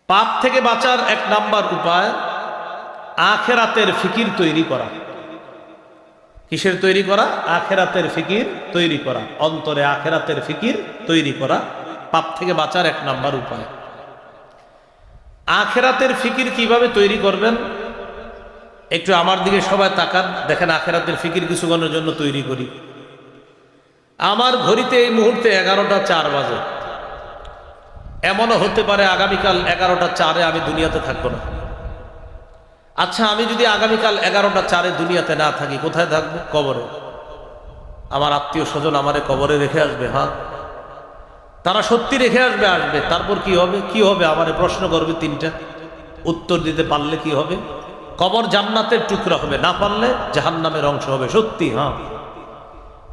পাপ থেকে বাঁচার এক নাম্বার উপায় আখেরাতের ফিকির তৈরি করা। কিসের তৈরি করা? আখেরাতের ফিকির তৈরি করা, অন্তরে আখেরাতের ফিকির তৈরি করা পাপ থেকে বাঁচার এক নাম্বার উপায়। আখেরাতের ফিকির কিভাবে তৈরি করবেন একটু আমার দিকে সবাই তাকান, দেখেন আখেরাতের ফিকির কিছুক্ষণের জন্য তৈরি করি। আমার ঘড়িতে এই মুহূর্তে 11টা 4 বাজে। এমনও হতে পারে আগামীকাল 11টা 4 আমি দুনিয়াতে থাকবো না। আচ্ছা, আমি যদি আগামীকাল 11টা 4 দুনিয়াতে না থাকি, কোথায় থাকবো? কবরে। আমার আত্মীয় স্বজন আমারে কবরে রেখে আসবে। হ্যাঁ, তারা সত্যি রেখে আসবে। তারপর কি হবে? কি হবে? আমারে প্রশ্ন করবে 3টা, উত্তর দিতে পারলে কি হবে? কবর জান্নাতের টুকরা হবে, না পারলে জাহান্নামের অংশ হবে। সত্যি? হ্যাঁ।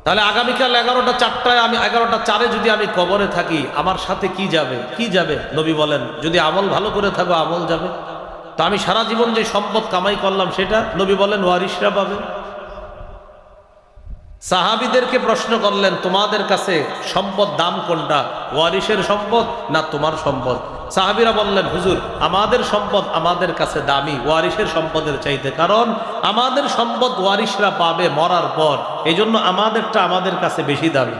তাহলে আগামীকাল 11টা 4 আমি 11টা 4 যদি আমি কবরে থাকি, আমার সাথে কি যাবে? কি যাবে? নবী বলেন, যদি আমল ভালো করে থাকো আমল যাবে। তো আমি সারা জীবন যে সম্পদ কামাই করলাম সেটা নবী বলেন ওয়ারিশরা পাবে। সাহাবীদেরকে প্রশ্ন করলেন, তোমাদের কাছে সম্পদ দাম কোনটা, ওয়ারিশের সম্পদ না তোমার সম্পদ? সাহাবীরা বললেন, হুজুর আমাদের সম্পদ আমাদের কাছে দামি ওয়ারিশের সম্পদের চাইতে, কারণ আমাদের সম্পদ ওয়ারিশরা পাবে মরার পর, এই জন্য আমাদেরটা আমাদের কাছে বেশি দামি।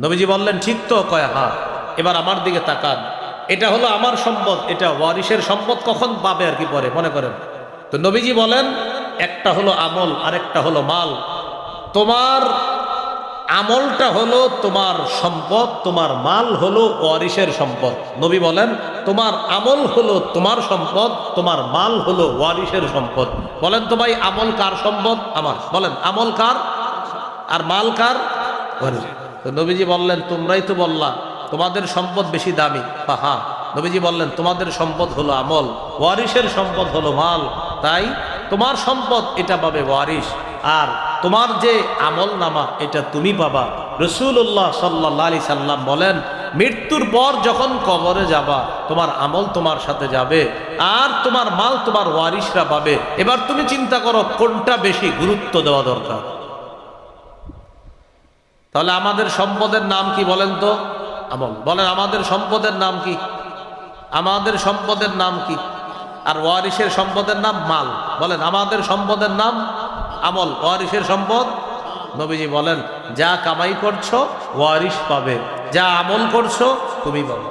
নবীজি বললেন, ঠিক তো? কয় হ্যাঁ। এবার আমার দিকে তাকান, এটা হলো আমার সম্পদ, এটা ওয়ারিশের সম্পদ, কখন পাবে আর কি পরে মনে করেন। তো নবীজি বলেন, একটা হলো আমল আর একটা হলো মাল। তোমার আমলটা হলো তোমার সম্পদ, তোমার মাল হলো ওয়ারিশের সম্পদ। নবী বলেন, তোমার আমল হলো তোমার সম্পদ, তোমার মাল হলো ওয়ারিশের সম্পদ। বলেন তো ভাই, আমল কার সম্পদ? আমার। বলেন, আমল কার আর মাল কার? ওয়ারিশ। তো নবীজি বললেন, তোমরাই তো বললা তোমাদের সম্পদ বেশি দামি। হ্যাঁ। নবীজি বললেন, তোমাদের সম্পদ হলো আমল, ওয়ারিশের সম্পদ হলো মাল, তাই তোমার সম্পদ এটা পাবে ওয়ারিশ, আর তোমার যে আমল নামা এটা তুমি পাবা। রাসূলুল্লাহ সাল্লাল্লাহু আলাইহি সাল্লাম বলেন, মৃত্যুর পর যখন কবরে যাবা, তোমার আমল তোমার সাথে যাবে আর তোমার মাল তোমার ওয়ারিশরা পাবে। এবার তুমি চিন্তা করো কোনটা বেশি গুরুত্ব দেওয়া দরকার। তাহলে আমাদের সম্পদের নাম কি বলেন তো? আমল। বলেন, আমাদের সম্পদের নাম কি? আমাদের সম্পদের নাম কি? আর ওয়ারিশের সম্পদের নাম মাল। বলেন, আমাদের সম্পদের নাম আমল, ওয়ারিশের সম্পদ। নবীজি বলেন, যা কামাই করছো ওয়ারিশ পাবে, যা আমল করছো তুমি পাবে।